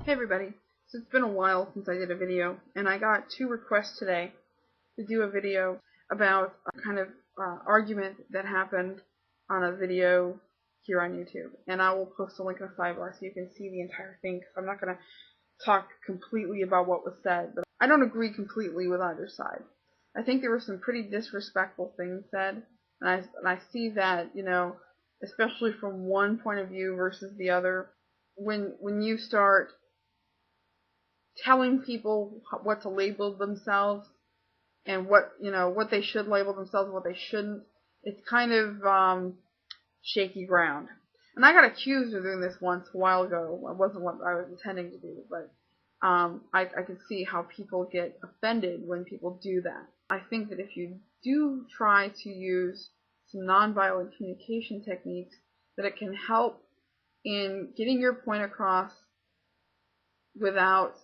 Hey everybody, so it's been a while since I did a video, and I got 2 requests today to do a video about a kind of argument that happened on a video here on YouTube. And I will post a link in the sidebar so you can see the entire thing, because I'm not going to talk completely about what was said, but I don't agree completely with either side. I think there were some pretty disrespectful things said, and I see that, you know, especially from one point of view versus the other, when you start telling people what to label themselves and what they should label themselves and what they shouldn't, it's kind of shaky ground. And I got accused of doing this once a while ago. It wasn't what I was intending to do, but I can see how people get offended when people do that. I think that if you do try to use some nonviolent communication techniques, that it can help in getting your point across without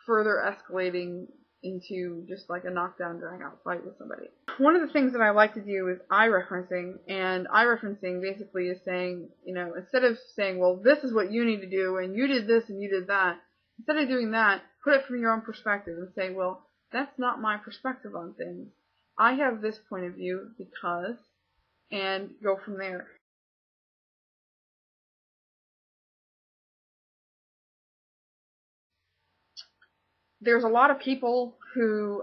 further escalating into just like a knockdown, drag-out fight with somebody. One of the things that I like to do is eye-referencing, and eye-referencing basically is saying, you know, instead of saying, well, this is what you need to do, and you did this and you did that, instead of doing that, put it from your own perspective and say, well, that's not my perspective on things. I have this point of view because, and go from there. There's a lot of people who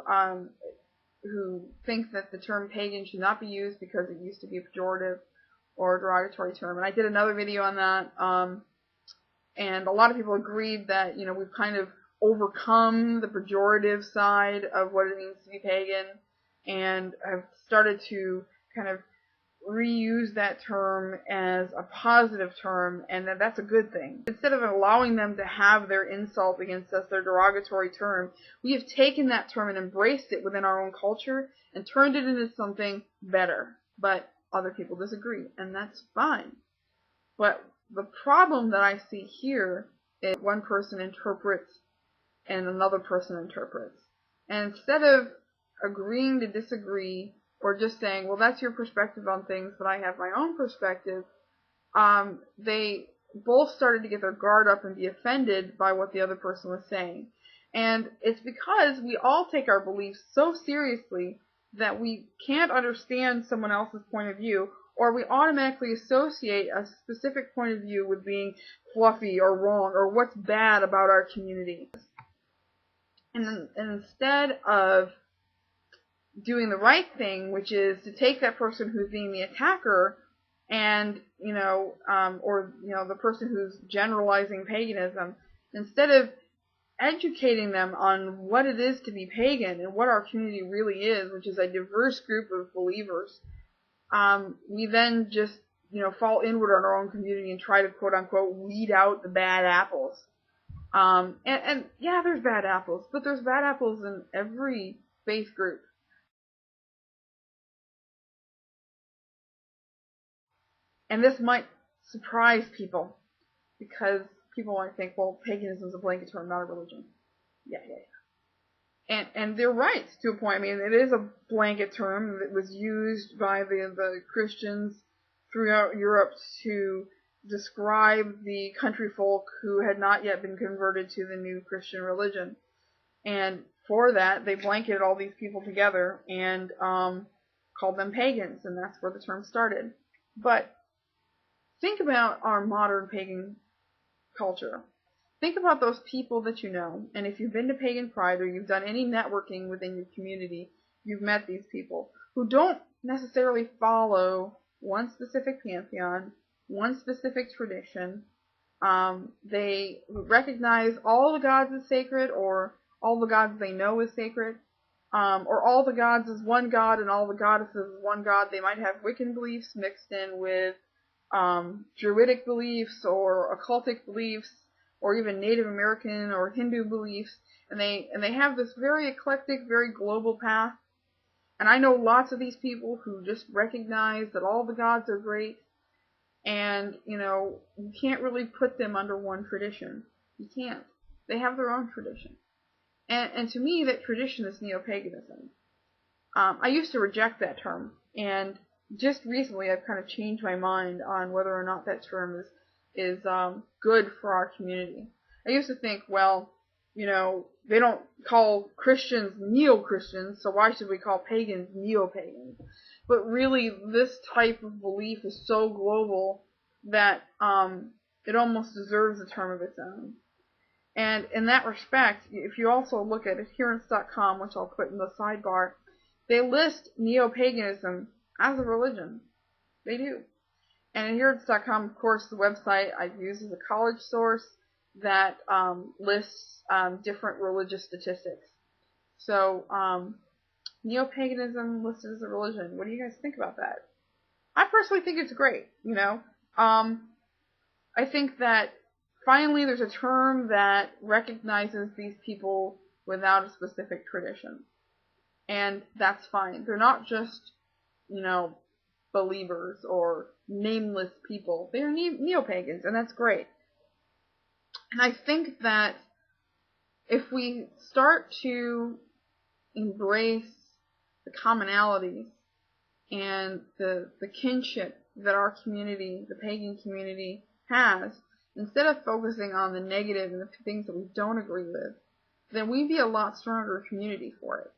think that the term pagan should not be used because it used to be a pejorative or a derogatory term. And I did another video on that, and a lot of people agreed that, you know, we've kind of overcome the pejorative side of what it means to be pagan, and have started to kind of reuse that term as a positive term, and that's a good thing. Instead of allowing them to have their insult against us, their derogatory term, we have taken that term and embraced it within our own culture and turned it into something better. But other people disagree, and that's fine. But the problem that I see here is one person interprets and another person interprets. And instead of agreeing to disagree, or just saying, well, that's your perspective on things, but I have my own perspective, they both started to get their guard up and be offended by what the other person was saying. And it's because we all take our beliefs so seriously that we can't understand someone else's point of view, or we automatically associate a specific point of view with being fluffy or wrong, or what's bad about our community. And instead of doing the right thing, which is to take that person who's being the attacker and, or, the person who's generalizing paganism, instead of educating them on what it is to be pagan and what our community really is, which is a diverse group of believers, we then just, fall inward on our own community and try to, quote unquote, weed out the bad apples. And yeah, there's bad apples, but there's bad apples in every faith group. And this might surprise people, because people might think, well, paganism is a blanket term, not a religion. Yeah. And they're right to a point. I mean, it is a blanket term that was used by the Christians throughout Europe to describe the country folk who had not yet been converted to the new Christian religion. And for that, they blanketed all these people together and called them pagans, and that's where the term started. But think about our modern pagan culture. Think about those people that you know, and if you've been to Pagan Pride or you've done any networking within your community, you've met these people who don't necessarily follow one specific pantheon, one specific tradition. They recognize all the gods as sacred, or all the gods they know as sacred, or all the gods as one god and all the goddesses as one god. They might have Wiccan beliefs mixed in with Druidic beliefs or occultic beliefs, or even Native American or Hindu beliefs, and they have this very eclectic, very global path. And I know lots of these people who just recognize that all the gods are great, and you can't really put them under one tradition. You can't. They have their own tradition, and to me, that tradition is Neo-Paganism. I used to reject that term, and just recently I've kind of changed my mind on whether or not that term is good for our community. I used to think, well, they don't call Christians neo-Christians, so why should we call pagans neo-pagans? But really, this type of belief is so global that it almost deserves a term of its own. And in that respect, if you also look at adherence.com, which I'll put in the sidebar, they list Neo-Paganism as a religion. They do. And adherence.com, of course, the website I use as a college source that lists different religious statistics. So, Neo-Paganism listed as a religion. What do you guys think about that? I personally think it's great, I think that finally there's a term that recognizes these people without a specific tradition. And that's fine. They're not just, believers or nameless people. They're neo-pagans, and that's great. And I think that if we start to embrace the commonalities and the kinship that our community, the pagan community, has, instead of focusing on the negative and the things that we don't agree with, then we'd be a lot stronger community for it.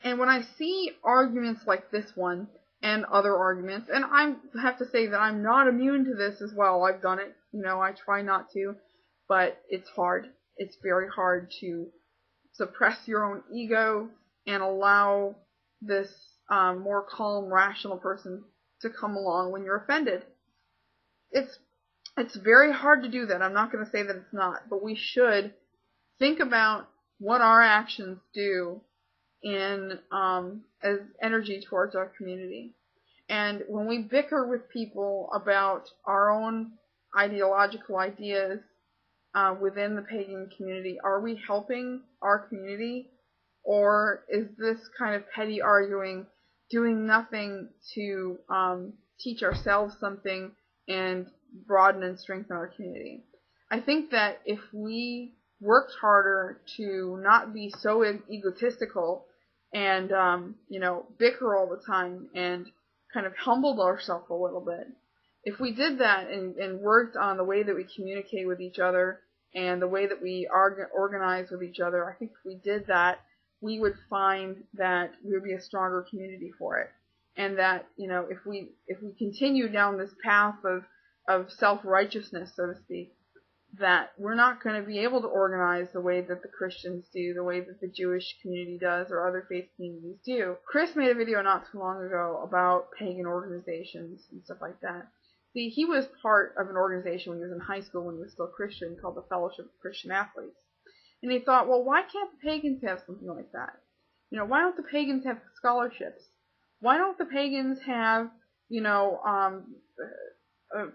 And when I see arguments like this one and other arguments, and I have to say that I'm not immune to this as well. I've done it, I try not to, but it's hard. It's very hard to suppress your own ego and allow this more calm, rational person to come along when you're offended. It's very hard to do that. I'm not going to say that it's not, but we should think about what our actions do in as energy towards our community. And when we bicker with people about our own ideological ideas within the pagan community, are we helping our community? Or is this kind of petty arguing doing nothing to teach ourselves something and broaden and strengthen our community? I think that if we worked harder to not be so egotistical and, bicker all the time and kind of humbled ourselves a little bit, if we did that and worked on the way that we communicate with each other and the way that we organize with each other, I think if we did that, we would find that we would be a stronger community for it. And that, if we continue down this path of self-righteousness, so to speak, that we're not going to be able to organize the way that the Christians do, the way that the Jewish community does, or other faith communities do. Chris made a video not too long ago about pagan organizations and stuff like that. See, he was part of an organization when he was in high school, when he was still Christian, called the Fellowship of Christian Athletes. And he thought, well, why can't the pagans have something like that? Why don't the pagans have scholarships? Why don't the pagans have,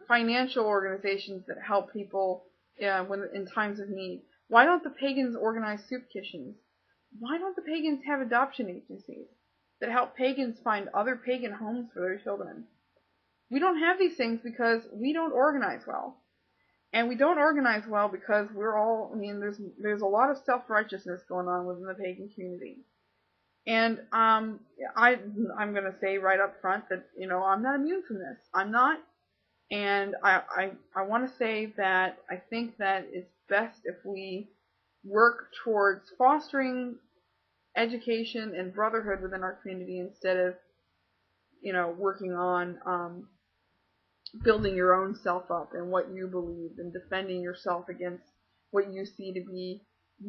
financial organizations that help people when in times of need? Why don't the pagans organize soup kitchens? Why don't the pagans have adoption agencies that help pagans find other pagan homes for their children? We don't have these things because we don't organize well. And we don't organize well because there's a lot of self-righteousness going on within the pagan community. And I'm going to say right up front that, I'm not immune from this. I'm not. And I want to say that I think that it's best if we work towards fostering education and brotherhood within our community instead of, working on building your own self up and what you believe and defending yourself against what you see to be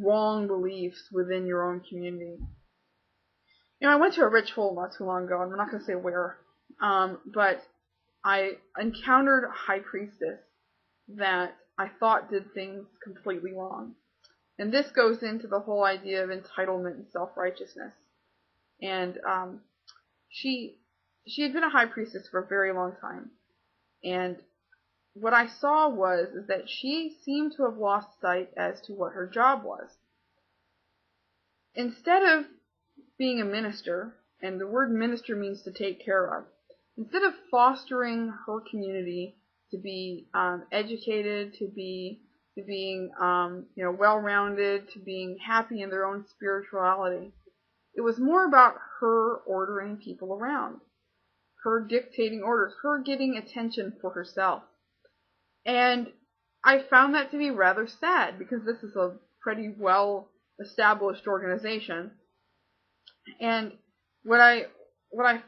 wrong beliefs within your own community. I went to a ritual not too long ago, and I'm not going to say where, but I encountered a high priestess that I thought did things completely wrong. And this goes into the whole idea of entitlement and self-righteousness. And she had been a high priestess for a very long time. And what I saw is that she seemed to have lost sight as to what her job was. Instead of being a minister, and the word minister means to take care of, instead of fostering her community to be educated, to being well-rounded, to being happy in their own spirituality, it was more about her ordering people around, her dictating orders, her getting attention for herself. And I found that to be rather sad because this is a pretty well established organization. And what I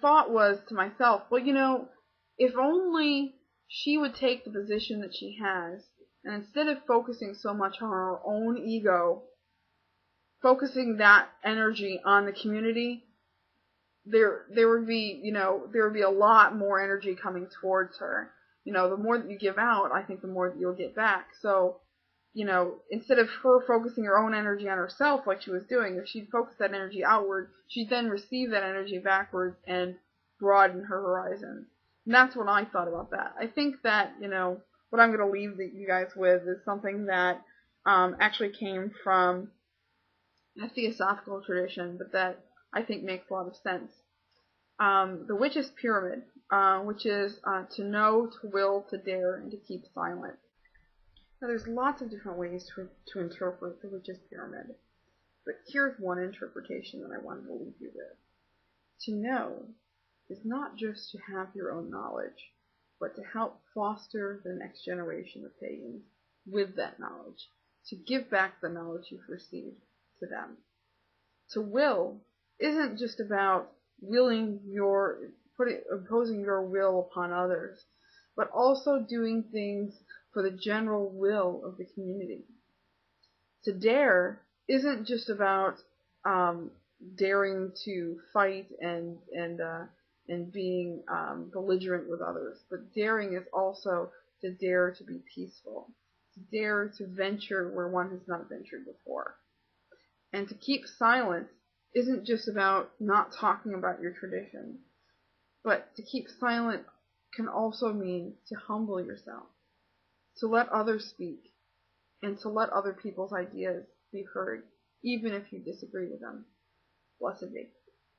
thought was to myself, well, if only she would take the position that she has, and instead of focusing so much on her own ego, focusing that energy on the community, there would be, there would be a lot more energy coming towards her. The more that you give out, I think the more that you'll get back. So, instead of her focusing her own energy on herself like she was doing, if she'd focus that energy outward, she'd then receive that energy backwards and broaden her horizons. And that's what I thought about that. I think that, what I'm going to leave you guys with is something that actually came from a theosophical tradition, but that I think makes a lot of sense. The witch's pyramid, which is to know, to will, to dare, and to keep silent. Now, there's lots of different ways to interpret the witch's pyramid, but here's one interpretation that I wanted to leave you with. To know is not just to have your own knowledge, but to help foster the next generation of pagans with that knowledge, to give back the knowledge you've received to them. To will isn't just about imposing your will upon others, but also doing things for the general will of the community. To dare isn't just about daring to fight and being belligerent with others, but daring is also to dare to be peaceful, to dare to venture where one has not ventured before. And to keep silent isn't just about not talking about your tradition, but to keep silent can also mean to humble yourself, to let others speak, and to let other people's ideas be heard, even if you disagree with them. Blessed be.